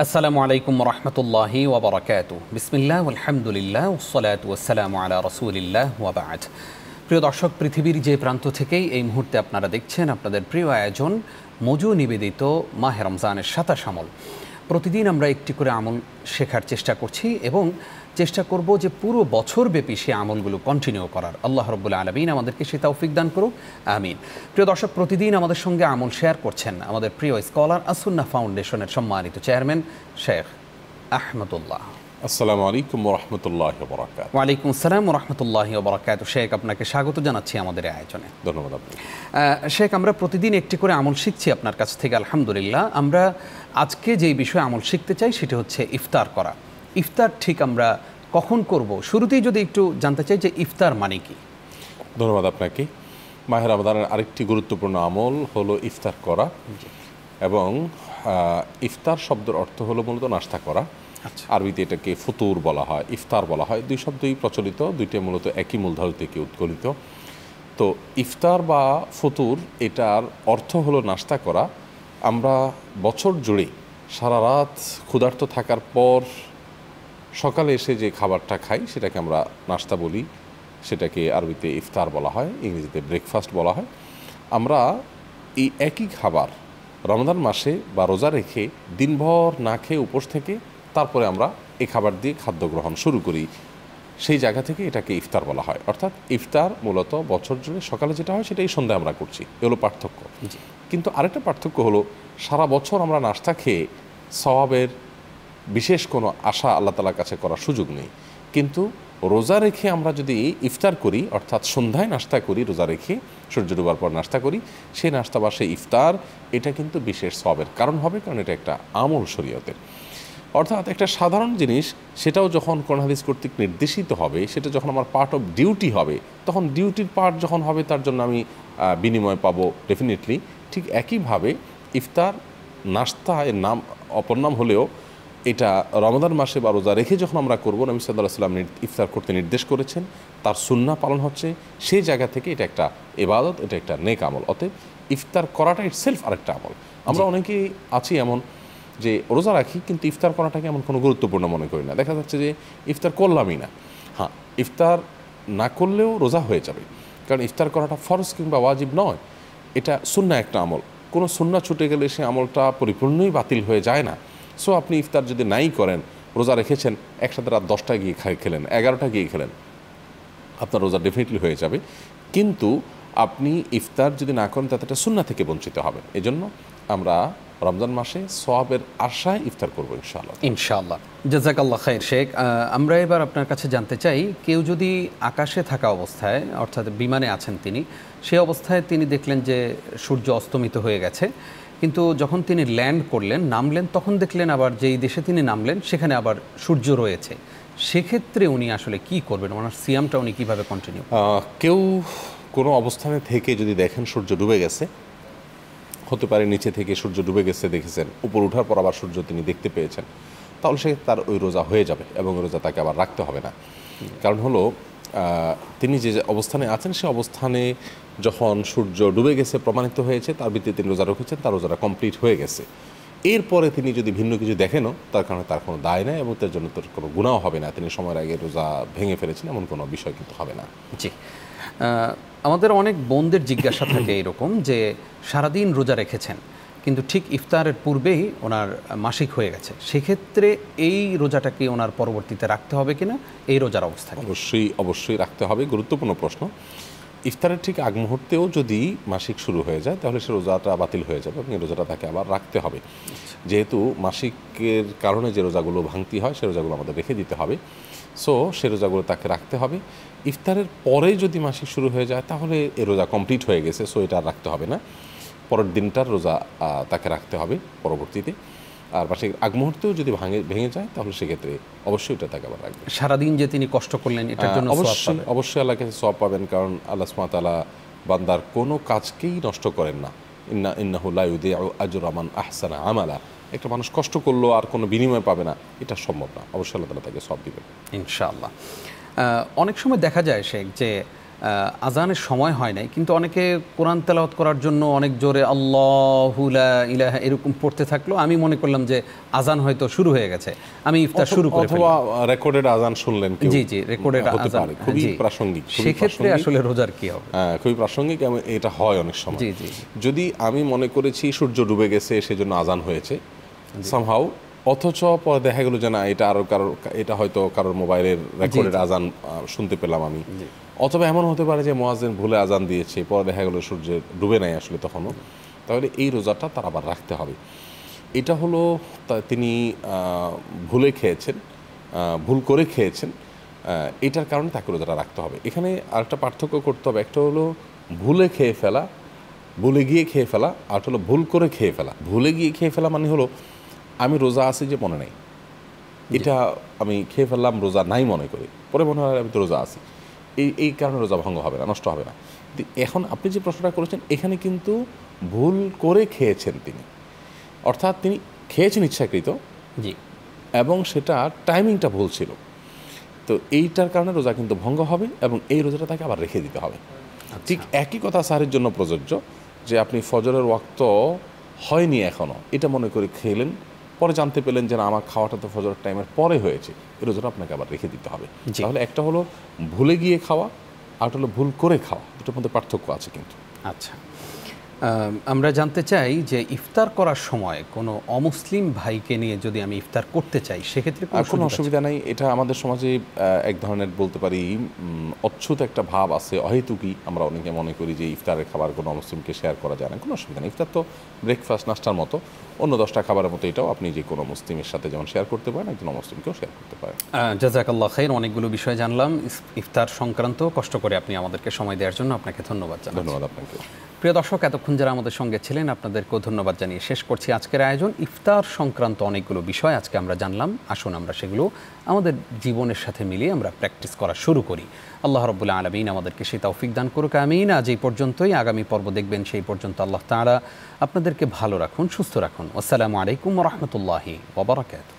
আসসালামু আলাইকুম রহমতুল্লাহি ওয়া বারাকাতুহু। বিসমিল্লাহ আলহামদুলিল্লাহ ওয়াসসালাতু ওয়াসসালামু আলা রাসূলিল্লাহ ওয়া বা'দ। প্রিয় দর্শক, পৃথিবীর যে প্রান্ত থেকেই এই মুহূর্তে আপনারা দেখছেন আপনাদের প্রিয় আয়োজন মজু নিবেদিত মাহে রমজানের ২৭ আমল। প্রতিদিন আমরা একটি করে আমল শেখার চেষ্টা করছি এবং চেষ্টা করব যে পুরো বছরব্যাপী সে আমলগুলো কন্টিনিউ করার। আল্লাহ রাব্বুল আলামিন আমাদেরকে সে তৌফিক দান করুক, আমিন। প্রিয় দর্শক, প্রতিদিন আমাদের সঙ্গে আমল শেয়ার করছেন আমাদের প্রিয় স্কলার আস-সুন্নাহ ফাউন্ডেশনের সম্মানিত চেয়ারম্যান শেখ আহমদুল্লাহ। আসসালামু আলাইকুম ওয়া রাহমাতুল্লাহি ওয়া বারাকাতুহু। ওয়ালাইকুম আসসালাম ওয়া রাহমাতুল্লাহি ওয়া বারাকাতুহু। শেখ, আপনাকে স্বাগত জানাচ্ছি আমাদের এই আয়োজনে। ধন্যবাদ আপনাকে। শেখ, আমরা প্রতিদিন একটি করে আমল শিখছি আপনার কাছ থেকে, আলহামদুলিল্লাহ। আমরা আজকে যেই বিষয়ে আমল শিখতে চাই সেটা হচ্ছে ইফতার করা। ইফতার ঠিক আমরা কখন করব? শুরুতেই যদি একটু জানতে চাই যে ইফতার মানে কি। ধন্যবাদ আপনাকে। মাহে রমজানের আরেকটি গুরুত্বপূর্ণ আমল হলো ইফতার করা এবং ইফতার শব্দের অর্থ হলো মূলত নাস্তা করা। আরবিতে এটাকে ফুতুর বলা হয়, ইফতার বলা হয়। দুই শব্দই প্রচলিত, দুইটি মূলত একই মূলধাতু থেকে উৎকলিত। তো ইফতার বা ফতুর এটার অর্থ হলো নাস্তা করা। আমরা বছর জুড়ে সারা রাত ক্ষুধার্ত থাকার পর সকালে এসে যে খাবারটা খাই সেটাকে আমরা নাস্তা বলি, সেটাকে আরবিতে ইফতার বলা হয়, ইংরেজিতে ব্রেকফাস্ট বলা হয়। আমরা এই একই খাবার রমজান মাসে বা রোজা রেখে দিনভর না খেয়ে উপোস থেকে তারপরে আমরা এই খাবার দিয়ে খাদ্য গ্রহণ শুরু করি, সেই জায়গা থেকে এটাকে ইফতার বলা হয়। অর্থাৎ ইফতার মূলত বছর জুড়ে সকালে যেটা হয় সেটাই সন্ধ্যায় আমরা করছি, এগুলো পার্থক্য। কিন্তু আরেকটা পার্থক্য হলো সারা বছর আমরা নাস্তা খেয়ে সওয়াবের বিশেষ কোনো আশা আল্লাহ তাআলার কাছে করার সুযোগ নেই। কিন্তু রোজা রেখে আমরা যদি ইফতার করি, অর্থাৎ সন্ধ্যায় নাস্তা করি, রোজা রেখে সূর্য ডোবার পর নাস্তা করি, সেই নাস্তা বা সেই ইফতার এটা কিন্তু বিশেষ সওয়াবের কারণ হবে, কারণ এটা একটা আমল শরীয়তের। অর্থাৎ একটা সাধারণ জিনিস, সেটাও যখন কোরআন হাদিস কর্তৃক নির্দেশিত হবে, সেটা যখন আমার পার্ট অফ ডিউটি হবে, তখন ডিউটির পার্ট যখন হবে তার জন্য আমি বিনিময় পাবো ডেফিনেটলি। ঠিক একইভাবে ইফতার নাস্তা এর নাম অপর নাম হলেও এটা রমজান মাসে বা রোজা রেখে যখন আমরা করবো, নবী সাল্লাল্লাহু আলাইহি ওয়াসাল্লাম ইফতার করতে নির্দেশ করেছেন, তার সুন্নাহ পালন হচ্ছে, সেই জায়গা থেকে এটা একটা ইবাদত, এটা একটা নেক আমল। অতএব ইফতার করাটা ইটসেলফ আরেকটা আমল। আমরা অনেকেই আছি এমন যে রোজা রাখি কিন্তু ইফতার করাটাকে এমন কোনো গুরুত্বপূর্ণ মনে করি না। দেখা যাচ্ছে যে ইফতার করলামই না। হ্যাঁ, ইফতার না করলেও রোজা হয়ে যাবে, কারণ ইফতার করাটা ফরজ কিংবা ওয়াজিব নয়, এটা সুন্নাহ একটা আমল। কোনো সুন্নাহ ছুটে গেলে সে আমলটা পরিপূর্ণই বাতিল হয়ে যায় না। সো আপনি ইফতার যদি নাই করেন, রোজা রেখেছেন, একসাথে রাত 10টায় গিয়ে খেলেন, 11টা গিয়ে খেলেন, আপনার রোজা ডেফিনেটলি হয়ে যাবে। কিন্তু আপনি ইফতার যদি না করেন তাতে একটা সুন্নাহ থেকে বঞ্চিত হবেন। এজন্য আমরা রমজান মাসে সওয়াবের আশায় ইফতার করবো ইনশাআল্লাহ। ইনশাআল্লাহ, জাযাকাল্লাহ খাইর। শেখ, আমরা এবার আপনার কাছে জানতে চাই, কেউ যদি আকাশে থাকা অবস্থায়, অর্থাৎ বিমানে আছেন তিনি, সে অবস্থায় তিনি দেখলেন যে সূর্য অস্তমিত হয়ে গেছে, কিন্তু যখন তিনি ল্যান্ড করলেন, নামলেন, তখন দেখলেন আবার যেই দেশে তিনি নামলেন সেখানে আবার সূর্য রয়েছে, সেক্ষেত্রে উনি আসলে কি করবেন? ওনার সিয়ামটা উনি কীভাবে কন্টিনিউ? কেউ কোনো অবস্থানে থেকে যদি দেখেন সূর্য ডুবে গেছে, হতে পারে নিচে থেকে সূর্য ডুবে গেছে দেখেছেন, উপর ওঠার পর আবার সূর্য তিনি দেখতে পেয়েছেন, তাহলে সে তার ওই রোজা হয়ে যাবে এবং রোজা তাকে আবার রাখতে হবে না। কারণ হলো তিনি যে অবস্থানে আছেন সে অবস্থানে যখন সূর্য ডুবে গেছে প্রমাণিত হয়েছে, তার ভিত্তিতে তিনি রোজা রেখেছেন, তার রোজাটা কমপ্লিট হয়ে গেছে। এরপরে তিনি যদি ভিন্ন কিছু দেখেনও, তার কারণে তার কোনো দায় নেই এবং তার জন্য তার কোনো গুনাহ হবে না। তিনি সময়ের আগে রোজা ভেঙে ফেলেছেন এমন কোনো বিষয় কিন্তু হবে না। জি, আমাদের অনেক বোনদের জিজ্ঞাসা থাকে এরকম যে সারাদিন রোজা রেখেছেন কিন্তু ঠিক ইফতারের পূর্বেই ওনার মাসিক হয়ে গেছে, সেক্ষেত্রে এই রোজাটাকে ওনার পরবর্তীতে রাখতে হবে কিনা, এই রোজার অবস্থা? অবশ্যই রাখতে হবে। গুরুত্বপূর্ণ প্রশ্ন। ইফতারের ঠিক আগ মুহূর্তেও যদি মাসিক শুরু হয়ে যায় তাহলে সে রোজাটা বাতিল হয়ে যাবে এবং এই রোজাটা তাকে আবার রাখতে হবে। যেহেতু মাসিকের কারণে যে রোজাগুলো ভাঙতি হয় সে রোজাগুলো আমাদের রেখে দিতে হবে। সো সে রোজাগুলো তাকে রাখতে হবে। ইফতারের পরে যদি মাসিক শুরু হয়ে যায় তাহলে এ রোজা কমপ্লিট হয়ে গেছে, সো এটা আর রাখতে হবে না। পরের দিনটার রোজা তাকে রাখতে হবে পরবর্তীতে। আর মাসিক আগ মুহূর্তেও যদি ভেঙে যায় তাহলে সেক্ষেত্রে অবশ্যই এটা তাকে আবার রাখবে। সারাদিন যে তিনি কষ্ট করলেন এটার জন্য অবশ্যই আল্লাহর কাছে সওয়াব পাবেন, কারণ আল্লাহ সুবহানাহু ওয়া তাআলা বান্দার কোনো কাজকেই নষ্ট করেন না। ইন্নাহু লা ইউদিউ আজরা মান আহসানা আমালা। একটা মানুষ কষ্ট করলো আর কোনো বিনিময় পাবে না, এটা সম্ভব না। অবশ্যই আল্লাহ তাআলা তাকে সওয়াব দিবেন ইনশাআল্লাহ। অনেক সময় দেখা যায় শেখ যে আজানের সময় হয় নাই, কিন্তু অনেকে কোরআন তেলাওয়াত করার জন্য অনেক জোরে আল্লাহু লা ইলাহা এরকম পড়তে থাকলো, আমি মনে করলাম যে আজান হয়তো শুরু হয়ে গেছে, আমি ইফতার শুরু করে অথবা রেকর্ডেড আজান শুনলেন কেউ, জি জি রেকর্ডেড হতে আজান, পারে, খুবই প্রাসঙ্গিক, সেক্ষেত্রে আসলে রোজার কি হবে? খুবই প্রাসঙ্গিক, এবং এটা হয় অনেক সময়। জি জি যদি আমি মনে করেছি সূর্য ডুবে গেছে সেজন্য আজান হয়েছে সামহাউ, অথচ পরে দেখা গেল যে না এটা এটা হয়তো কারোর মোবাইলের রেকর্ডেড আজান শুনতে পেলাম আমি, অথবা এমন হতে পারে যে মুয়াজ্জিন ভুলে আজান দিয়েছে, পরে দেখা গেল সূর্যের ডুবে নাই আসলে তখনও, তাহলে এই রোজাটা তার আবার রাখতে হবে। এটা হলো তিনি ভুলে খেয়েছেন, ভুল করে খেয়েছেন, এটার কারণে তাকে রোজাটা রাখতে হবে। এখানে আরেকটা পার্থক্য করতে হবে, একটা হলো ভুলে খেয়ে ফেলা, ভুলে গিয়ে খেয়ে ফেলা, আর হলো ভুল করে খেয়ে ফেলা। ভুলে গিয়ে খেয়ে ফেলা মানে হলো আমি রোজা আছি যে মনে নেই, এটা আমি খেয়ে ফেললাম রোজা নাই মনে করি, পরে মনে হয় আমি তো রোজা আছি, এই কারণে রোজা ভঙ্গ হবে না, নষ্ট হবে না। এখন আপনি যে প্রশ্নটা করেছেন এখানে কিন্তু ভুল করে খেয়েছেন তিনি, অর্থাৎ তিনি খেয়েছেন ইচ্ছাকৃত, জি, এবং সেটা টাইমিংটা ভুল ছিল, তো এইটার কারণে রোজা কিন্তু ভঙ্গ হবে, এবং এই রোজাটা তাকে আবার রেখে দিতে হবে। ঠিক একই কথা সাহারির জন্য প্রযোজ্য, যে আপনি ফজরের ওয়াক্ত হয়নি এখনও, এটা মনে করে খেলেন, পরে জানতে পেলেন যে না আমার খাওয়াটা তো ফজরের টাইমের পরে হয়েছে, এই রোজাটা আপনাকে আবার রেখে দিতে হবে। তাহলে একটা হলো ভুলে গিয়ে খাওয়া, আর হলো ভুল করে খাওয়া, দুটোর মধ্যে পার্থক্য আছে কিন্তু। আচ্ছা, আমরা জানতে চাই যে ইফতার করার সময় কোনো অমুসলিম ভাইকে নিয়ে যদি আমি ইফতার করতে চাই সেক্ষেত্রে কোনো অসুবিধা নেই। এটা আমাদের সমাজে এক ধরনের বলতে পারি অচ্ছুত একটা ভাব আছে, অহেতুকি আমরা অনেকে মনে করি যে ইফতারের খাবার কোনো অমুসলিমকে শেয়ার করা যায় না। কোনো অসুবিধা নেই, ইফতার তো ব্রেকফাস্ট নাস্তার মতো, অন্য 10টা খাবারের মতো এটাও আপনি যে কোনো মুসলিমের সাথে যেমন শেয়ার করতে পারেন, একজন অমুসলিমকেও শেয়ার করতে পারেন। জাযাকাল্লাহ খাইর, অনেকগুলো বিষয় জানলাম ইফতার সংক্রান্ত, কষ্ট করে আপনি আমাদেরকে সময় দেওয়ার জন্য আপনাকে ধন্যবাদ জানাই। ধন্যবাদ আপনাকে। প্রিয় দর্শক, এতক্ষণ যারা আমাদের সঙ্গে ছিলেন আপনাদেরকেও ধন্যবাদ জানিয়ে শেষ করছি আজকের আয়োজন। ইফতার সংক্রান্ত অনেকগুলো বিষয় আজকে আমরা জানলাম, আসুন আমরা সেগুলো আমাদের জীবনের সাথে মিলিয়ে আমরা প্র্যাকটিস করা শুরু করি। আল্লাহ রাব্বুল আলামিন আমাদেরকে সেই তৌফিক দান করুক, আমিন। আজ এই পর্যন্তই, আগামী পর্ব দেখবেন, সেই পর্যন্ত আল্লাহ তাআলা আপনাদেরকে ভালো রাখুন, সুস্থ রাখুন। আসসালামু আলাইকুম ওয়া রাহমাতুল্লাহি ওয়া বারাকাতুহু।